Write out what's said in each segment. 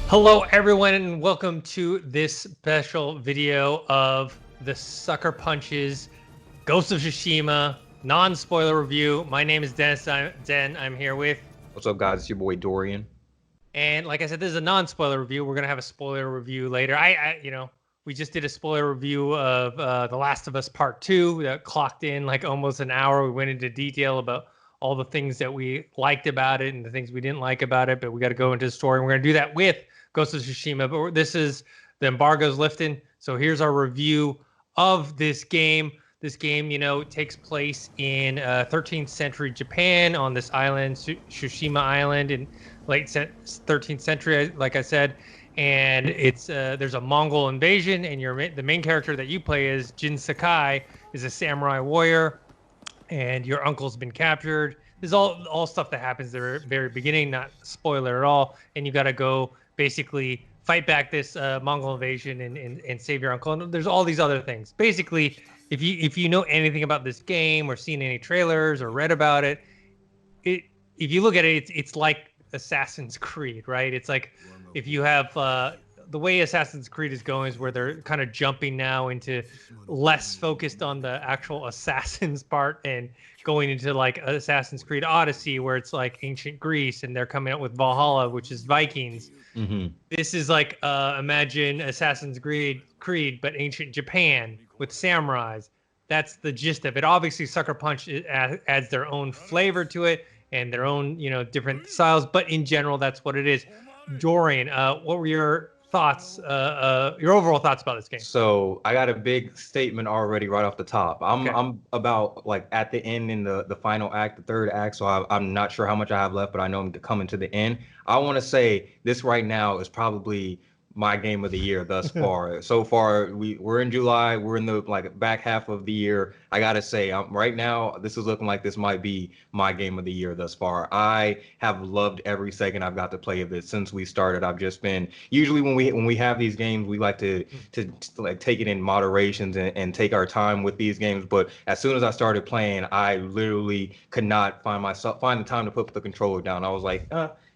Hello everyone and welcome to this special video of the Sucker Punches Ghost of Tsushima non-spoiler review. My name is Dennis. I'm here with... What's up, guys? It's your boy Dorian. And like I said, this is a non-spoiler review. We're gonna have a spoiler review later. We just did a spoiler review of The Last of Us Part 2 that clocked in like almost an hour. We went into detail about all the things that we liked about it and the things we didn't like about it, but we got to go into the story. And we're gonna do that with Ghost of Tsushima, but this is the embargo's lifting. So here's our review of this game. This game, takes place in 13th century Japan on this island, Tsushima Island, in late 13th century, like I said. And it's there's a Mongol invasion, and the main character that you play is Jin Sakai, is a samurai warrior, and your uncle's been captured. This is all stuff that happens at the very beginning, not spoiler at all. And you got to go basically fight back this Mongol invasion and save your uncle. And there's all these other things. Basically, if you know anything about this game or seen any trailers or read about it, if you look at it, it's like Assassin's Creed, right? It's like if you have the way Assassin's Creed is going is where they're kind of jumping now into less focused on the actual assassins part and going into like Assassin's Creed Odyssey, where it's like ancient Greece, and they're coming out with Valhalla, which is Vikings. Mm-hmm. This is like imagine Assassin's Creed, but ancient Japan with samurais. That's the gist of it. Obviously, Sucker Punch adds their own flavor to it and their own, different styles. But in general, that's what it is. Dorian, what were your thoughts, your overall thoughts about this game? So I got a big statement already right off the top. Okay. I'm about like at the end in the final act, the third act. So I'm not sure how much I have left, but I know I'm coming to the end. I want to say this right now is probably my game of the year thus far. So far, we're in July. We're in the back half of the year. I gotta say, right now, this is looking like this might be my game of the year thus far. I have loved every second I've got to play of it since we started. I've just been usually when we have these games, we like to like take it in moderations and take our time with these games. But as soon as I started playing, I literally could not find the time to put the controller down. I was like,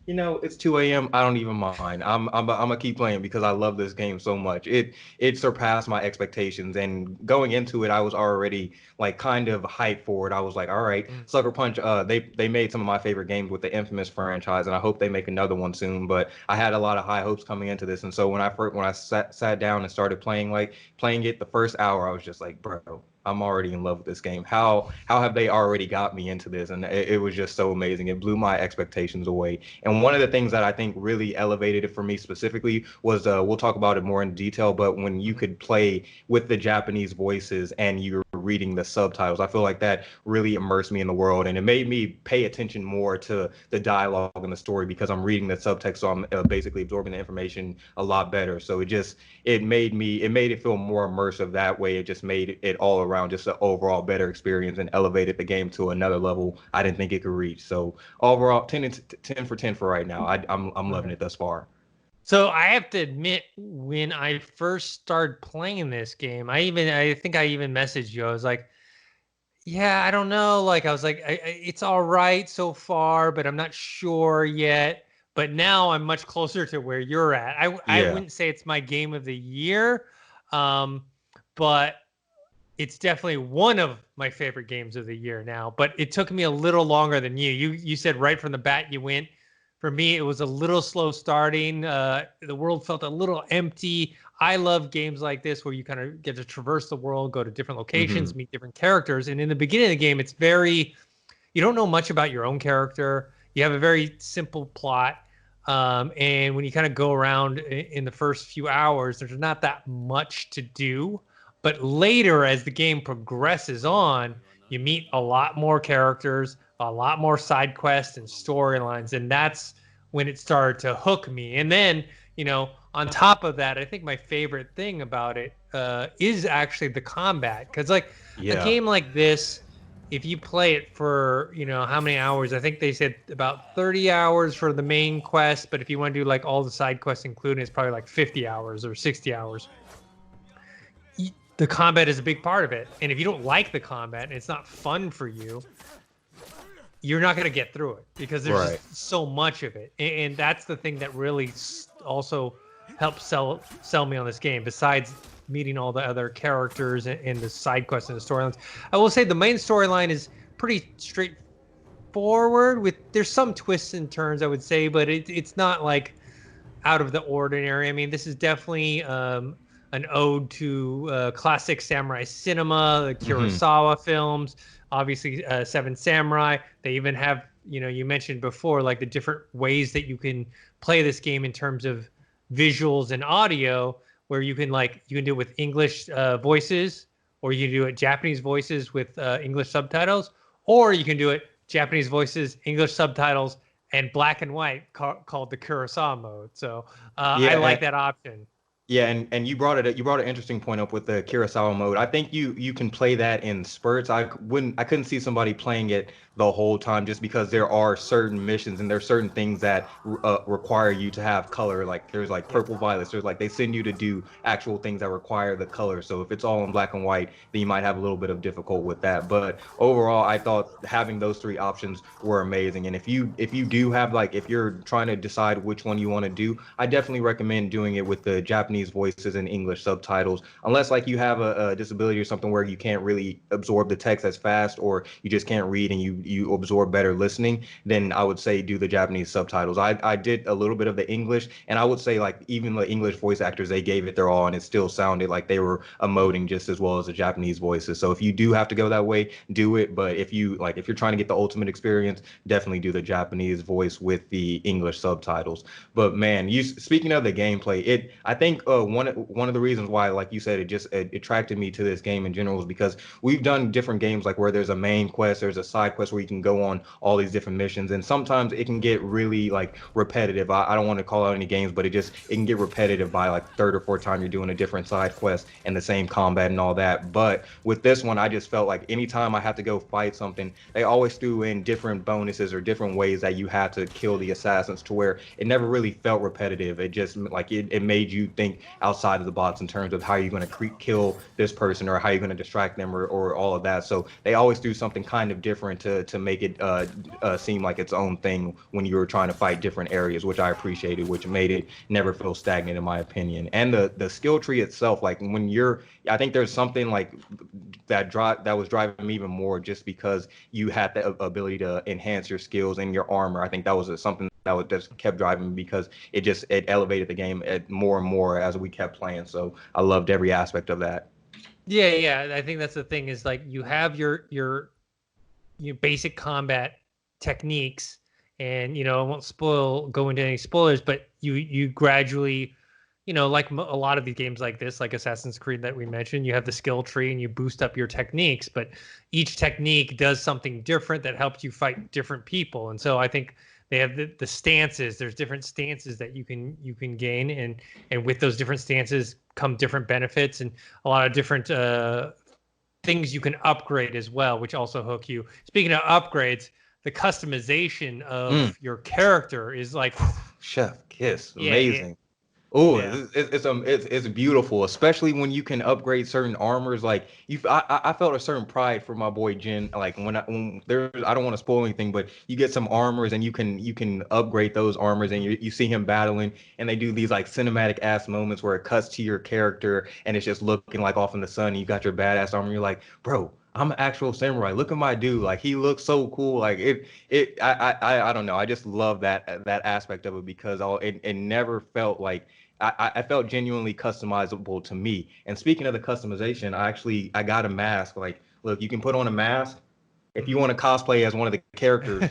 it's 2 a.m. I don't even mind. I'm gonna keep playing because I love this game so much. It surpassed my expectations, and going into it, I was already like kind of hyped for it. I was like, all right, Sucker Punch. They made some of my favorite games with the Infamous franchise, and I hope they make another one soon. But I had a lot of high hopes coming into this, and so when I sat down and started playing it the first hour, I was just like, bro, I'm already in love with this game. How have they already got me into this? And it was just so amazing. It blew my expectations away. And one of the things that I think really elevated it for me specifically was, we'll talk about it more in detail, but when you could play with the Japanese voices and you're reading the subtitles, I feel like that really immersed me in the world, and it made me pay attention more to the dialogue and the story because I'm reading the subtext, so I'm basically absorbing the information a lot better. So it made it feel more immersive that way. It just made it all around just an overall better experience and elevated the game to another level I didn't think it could reach. So overall, 10 for 10 for right now. I'm loving it thus far. So I have to admit, when I first started playing this game, I think I even messaged you. I was like, yeah, I don't know. Like, I was like, it's all right so far, but I'm not sure yet. But now I'm much closer to where you're at. I wouldn't say it's my game of the year, but it's definitely one of my favorite games of the year now. But it took me a little longer than you. You said right from the bat you went. For me, it was a little slow starting. The world felt a little empty. I love games like this where you kind of get to traverse the world, go to different locations, meet different characters. And in the beginning of the game, it's you don't know much about your own character. You have a very simple plot. And when you kind of go around in the first few hours, there's not that much to do. But later, as the game progresses on, you meet a lot more characters, a lot more side quests and storylines, and that's when it started to hook me. And then, on top of that, I think my favorite thing about it is actually the combat. Because a game like this, if you play it for, how many hours? I think they said about 30 hours for the main quest, but if you want to do like all the side quests included, it's probably like 50 hours or 60 hours. The combat is a big part of it. And if you don't like the combat and it's not fun for you, you're not going to get through it because there's Right. just so much of it, and that's the thing that really also helps sell me on this game. Besides meeting all the other characters and the side quests and the storylines, I will say the main storyline is pretty straightforward. There's some twists and turns, I would say, but it's not like out of the ordinary. I mean, this is definitely an ode to classic samurai cinema, the Hmm. Kurosawa films, obviously Seven Samurai. They even have, you mentioned before, like the different ways that you can play this game in terms of visuals and audio, where you can do it with English voices, or you can do it Japanese voices with English subtitles, or you can do it Japanese voices, English subtitles, and black and white called the Kurosawa mode. So I Yeah. like that option. Yeah, and you brought an interesting point up with the Kurosawa mode. I think you can play that in spurts. I couldn't see somebody playing it the whole time just because there are certain missions and there's certain things that require you to have color. Like there's like Yeah. purple violets. There's like they send you to do actual things that require the color. So if it's all in black and white, then you might have a little bit of difficult with that. But overall, I thought having those three options were amazing. And if you do have like if you're trying to decide which one you want to do, I definitely recommend doing it with the Japanese voices and English subtitles. Unless like you have a disability or something where you can't really absorb the text as fast, or you just can't read and you absorb better listening, then I would say do the Japanese subtitles. I did a little bit of the English, and I would say like even the English voice actors, they gave it their all, and it still sounded like they were emoting just as well as the Japanese voices. So if you do have to go that way, do it. But if you're trying to get the ultimate experience, definitely do the Japanese voice with the English subtitles. But man, you speaking of the gameplay, I think one of the reasons why, like you said, it attracted me to this game in general is because we've done different games like where there's a main quest, there's a side quest where you can go on all these different missions, and sometimes it can get really like repetitive. I don't want to call out any games, but it can get repetitive by like third or fourth time you're doing a different side quest and the same combat and all that. But with this one, I just felt like anytime I had to go fight something, they always threw in different bonuses or different ways that you had to kill the assassins to where it never really felt repetitive. It just like it made you think outside of the box in terms of how you're going to kill this person or how you're going to distract them or all of that. So they always do something kind of different to make it seem like its own thing when you were trying to fight different areas, which I appreciated, which made it never feel stagnant in my opinion. And the skill tree itself, like when I think there's something like that was driving me even more just because you had the ability to enhance your skills and your armor. I think that was something that just kept driving me because it elevated the game more and more as we kept playing. So I loved every aspect of that. Yeah. I think that's the thing is like you have your basic combat techniques, and I won't go into any spoilers, but you gradually, like a lot of these games like this, like Assassin's Creed that we mentioned, you have the skill tree and you boost up your techniques, but each technique does something different that helps you fight different people. And so I think they have the stances. There's different stances that you can gain, and with those different stances come different benefits and a lot of different things you can upgrade as well, which also hook you. Speaking of upgrades, the customization Mm, of your character is like, chef kiss, yeah, amazing. Oh, yeah, it's beautiful, especially when you can upgrade certain armors. Like I felt a certain pride for my boy Jin. Like when there, I don't want to spoil anything, but you get some armors and you can upgrade those armors, and you see him battling, and they do these like cinematic ass moments where it cuts to your character, and it's just looking like off in the sun. And you got your badass armor. And you're like, bro, I'm an actual samurai. Look at my dude. Like he looks so cool. Like I don't know. I just love that aspect of it because it never felt like I felt genuinely customizable to me. And speaking of the customization, I got a mask. Like, look, you can put on a mask if you mhm. want to cosplay as one of the characters.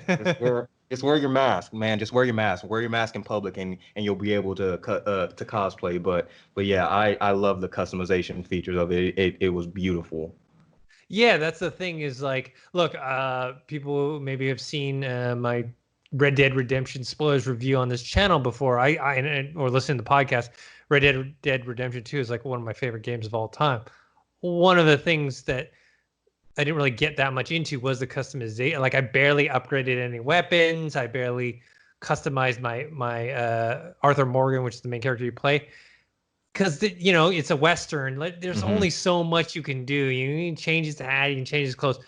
Just wear your mask, man. Just wear your mask. Wear your mask in public, and you'll be able to cosplay. But yeah, I love the customization features of it. It was beautiful. Yeah, that's the thing is like, look, people maybe have seen my Red Dead Redemption spoilers review on this channel before. Or listen to the podcast. Red Dead Redemption 2 is like one of my favorite games of all time. One of the things that I didn't really get that much into was the customization. Like I barely upgraded any weapons. I barely customized my Arthur Morgan, which is the main character you play, because it's a Western. Like, there's Hmm. only so much you can do. You can change his hat, you can change his clothes.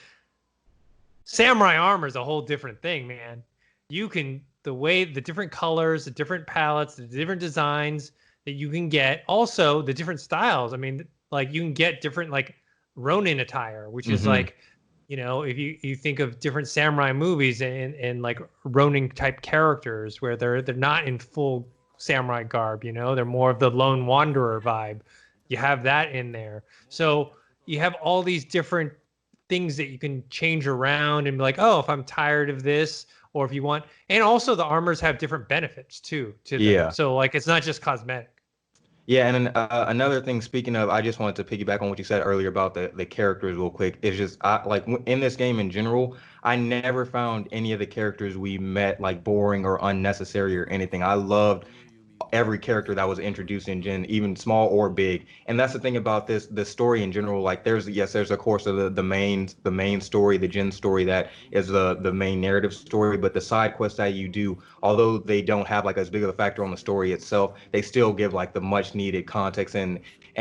Samurai armor is a whole different thing, man. You can the different colors, the different palettes, the different designs that you can get. Also, the different styles. I mean, like you can get different like Ronin attire, which is Hmm. like, if you think of different samurai movies and like Ronin type characters where they're not in full samurai garb, they're more of the lone wanderer vibe. You have that in there. So you have all these different things that you can change around and be like, oh, if I'm tired of this, or if you want, and also the armors have different benefits too to them. Yeah. So like it's not just cosmetic. Yeah, and then another thing, speaking of, I just wanted to piggyback on what you said earlier about the characters real quick. It's just in this game in general, I never found any of the characters we met like boring or unnecessary or anything. I loved every character that was introduced in Gen, even small or big. And that's the thing about the story in general. Like there's of course the main story, the Gen story that is the main narrative story, but the side quests that you do, although they don't have like as big of a factor on the story itself, they still give like the much needed context and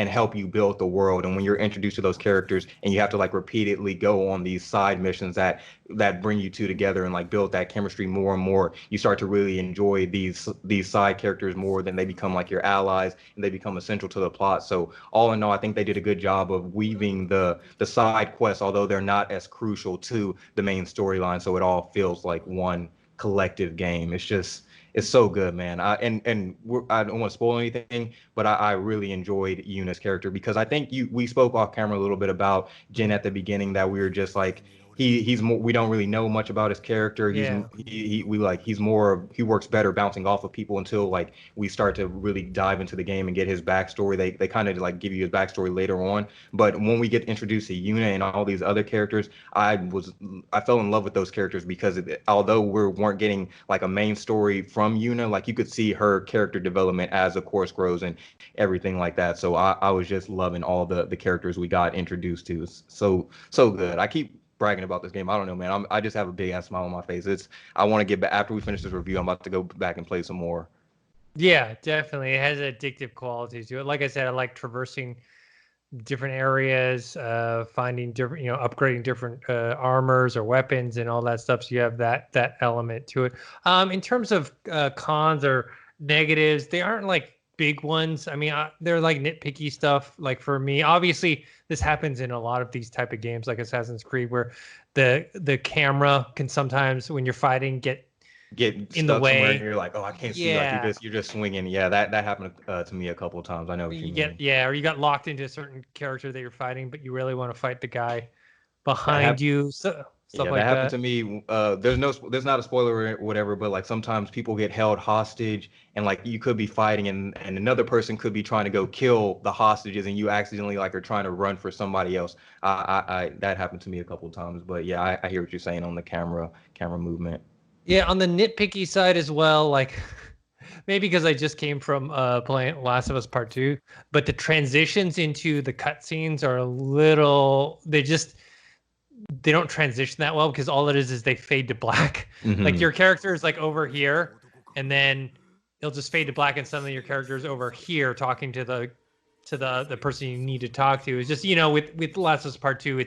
help you build the world. And when you're introduced to those characters and you have to like repeatedly go on these side missions that bring you two together and like build that chemistry more and more, you start to really enjoy these side characters more. Than they become like your allies and they become essential to the plot. So all in all, I think they did a good job of weaving the side quests, although they're not as crucial to the main storyline, so it all feels like one collective game. It's so good, man. I don't want to spoil anything, but I really enjoyed Yuna's character because I think we spoke off camera a little bit about Jin at the beginning, that we were just like he's more, we don't really know much about his character. Yeah. He's more, he works better bouncing off of people until like we start to really dive into the game and get his backstory. They kind of like give you his backstory later on, but when we get introduced to Yuna and all these other characters, I fell in love with those characters because although we weren't getting like a main story from Yuna, like you could see her character development as the course grows and everything like that. So I was just loving all the characters we got introduced to. It's so good. I keep bragging about this game. I don't know, man. I just have a big ass smile on my face. I want to get back after we finish this review. I'm about to go back and play some more. Yeah, definitely. It has addictive qualities to it. Like I said, I like traversing different areas, finding different, upgrading different armors or weapons and all that stuff. So you have that element to it. In terms of cons or negatives, they aren't like big ones. I mean, they're like nitpicky stuff. Like for me, obviously, this happens in a lot of these type of games, like Assassin's Creed, where the camera can sometimes, when you're fighting, Get in the stuck somewhere and way. you're like, oh, I can't see. Like Yeah, you're just swinging. Yeah, that happened to me a couple of times. I know what you mean. or you got locked into a certain character that you're fighting, but you really want to fight the guy That behind happened. you, so, stuff Yeah, that like happened that. to me. There's not a spoiler or whatever, but like sometimes people get held hostage and like you could be fighting and another person could be trying to go kill the hostages and you accidentally like are trying to run for somebody else. That happened to me a couple of times, but yeah, I hear what you're saying on the camera movement. Yeah, on the nitpicky side as well, like maybe because I just came from playing Last of Us Part 2, but the transitions into the cutscenes are a little, they don't transition that well because all it is they fade to black. Like Hmm. your character is like over here, and then it'll just fade to black, and suddenly your character is over here talking to the person you need to talk to. It's just, with Last of Us Part 2,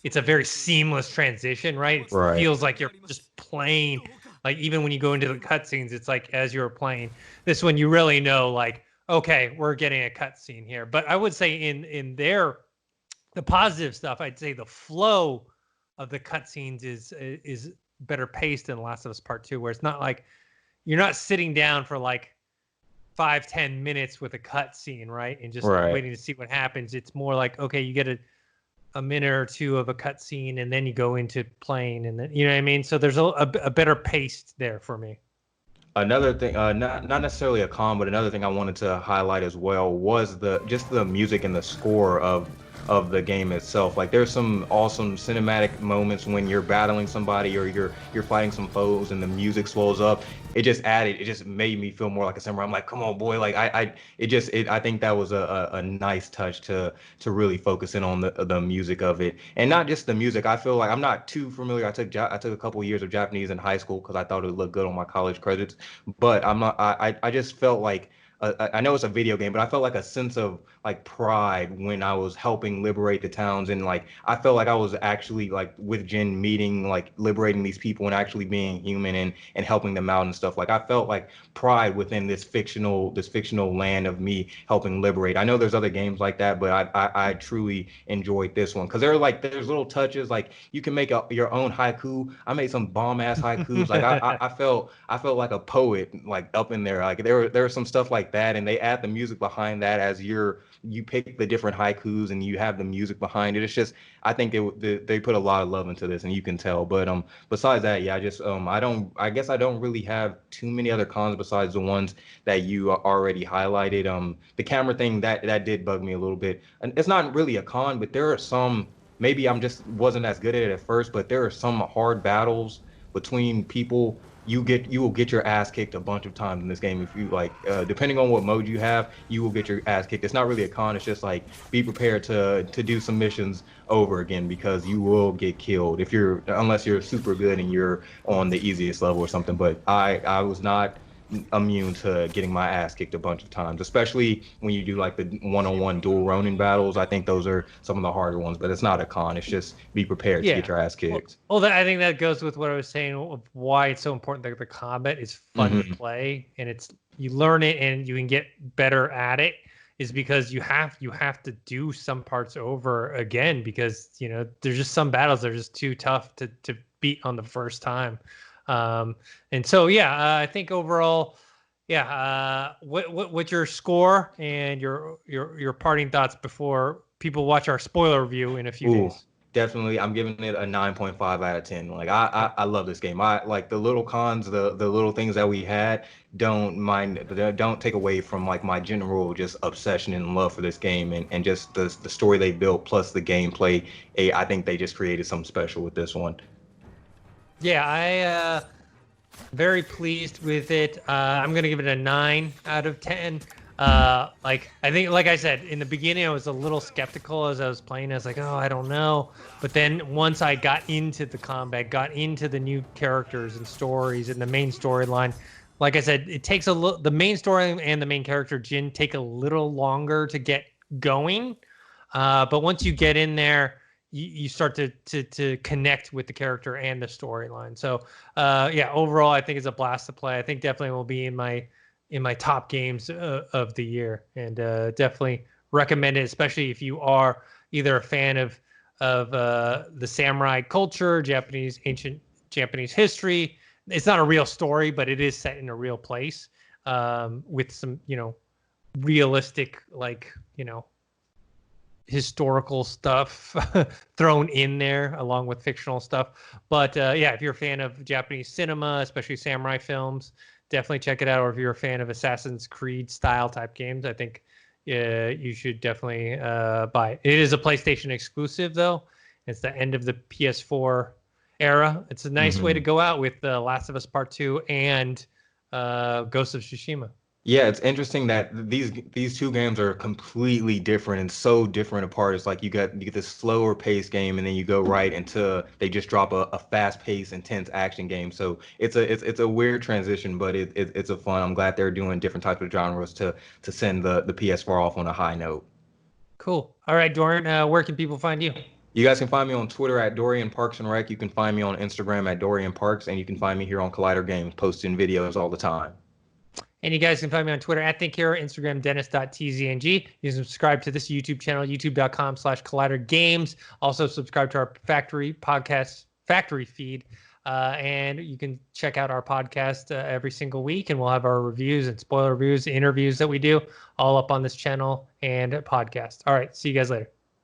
it's a very seamless transition, right? It Right. feels like you're just playing. Like even when you go into the cutscenes, it's like as you're playing. This one, you really know, like, okay, we're getting a cutscene here. But I would say in the positive stuff, I'd say the flow of the cutscenes is better paced than Last of Us Part 2, where it's not like you're not sitting down for like 5-10 minutes with a cutscene, right? And just Right. waiting to see what happens. It's more like, okay, you get a minute or two of a cutscene and then you go into playing, and then, you know what I mean? So there's a better pace there for me. Another thing, not necessarily a con, but another thing I wanted to highlight as well was the music and the score of the game itself. Like there's some awesome cinematic moments when you're battling somebody or you're fighting some foes and the music swells up. It just made me feel more like a samurai. I'm like, come on, boy! Like I think that was a nice touch to really focus in on the music of it, and not just the music. I feel like I'm not too familiar. I took a couple of years of Japanese in high school because I thought it would look good on my college credits, but I'm not. I just felt like I know it's a video game, but I felt like a sense of like pride when I was helping liberate the towns, and like I felt like I was actually like with Jin meeting like liberating these people and actually being human and helping them out and stuff. Like I felt like pride within this fictional land of me helping liberate. I know there's other games like that, but I truly enjoyed this one because there's little touches like you can make your own haiku. I made some bomb ass haikus. Like I felt like a poet like up in there. Like there was some stuff like that, and they add the music behind that as you pick the different haikus and you have the music behind it. It's just I think they put a lot of love into this, and you can tell. But besides that, yeah, I guess I don't really have too many other cons besides the ones that you already highlighted. The camera thing that did bug me a little bit, and it's not really a con, but there are some. Maybe I'm just wasn't as good at it at first, but there are some hard battles between people. You will get your ass kicked a bunch of times in this game if you like depending on what mode you have, you will get your ass kicked. It's not really a con, it's just like be prepared to do some missions over again because you will get killed if you're unless you're super good and you're on the easiest level or something. But I was not immune to getting my ass kicked a bunch of times, especially when you do like the one-on-one dual Ronin battles. I think those are some of the harder ones, but it's not a con. It's just be prepared to get your ass kicked. I think that goes with what I was saying of why it's so important that the combat is fun to play and you learn it and you can get better at it is because you have to do some parts over again because there's just some battles that are just too tough to beat on the first time. And so, I think overall, what's your score and your parting thoughts before people watch our spoiler review in a few days? Definitely, I'm giving it a 9.5 out of 10. Like I love this game. I like the little cons, the little things that we had. Don't take away from like my general just obsession and love for this game and just the story they built plus the gameplay. I think they just created something special with this one. Yeah, I very pleased with it. I'm gonna give it a 9 out of 10. I think, like I said in the beginning, I was a little skeptical as I was playing. I was like, oh, I don't know. But then once I got into the combat, got into the new characters and stories and the main storyline, like I said, it takes the main story and the main character Jin take a little longer to get going. But once you get in there, you start to connect with the character and the storyline. So overall, I think it's a blast to play. I think definitely will be in my top games of the year, and definitely recommend it, especially if you are either a fan of the samurai culture, ancient Japanese history. It's not a real story, but it is set in a real place with some realistic historical stuff thrown in there along with fictional stuff. But if you're a fan of Japanese cinema, especially samurai films, definitely check it out. Or if you're a fan of Assassin's Creed style type games, I think you should definitely buy it. It is a PlayStation exclusive though. It's the end of the PS4 era. It's a nice way to go out with The Last of Us Part 2 and Ghost of Tsushima. Yeah, it's interesting that these two games are completely different and so different apart. It's like you get this slower paced game, and then you go right into they just drop a fast paced, intense action game. So it's a weird transition, but it's a fun. I'm glad they're doing different types of genres to send the PS4 off on a high note. Cool. All right, Dorian, where can people find you? You guys can find me on Twitter at Dorian Parks and Rec. You can find me on Instagram at Dorian Parks, and you can find me here on Collider Games posting videos all the time. And you guys can find me on Twitter at ThinkHero, Instagram, Dennis.tzng. You can subscribe to this YouTube channel, youtube.com/Collider Games. Also subscribe to our Factory feed. And you can check out our podcast every single week, and we'll have our reviews and spoiler reviews, interviews that we do all up on this channel and podcast. All right. See you guys later.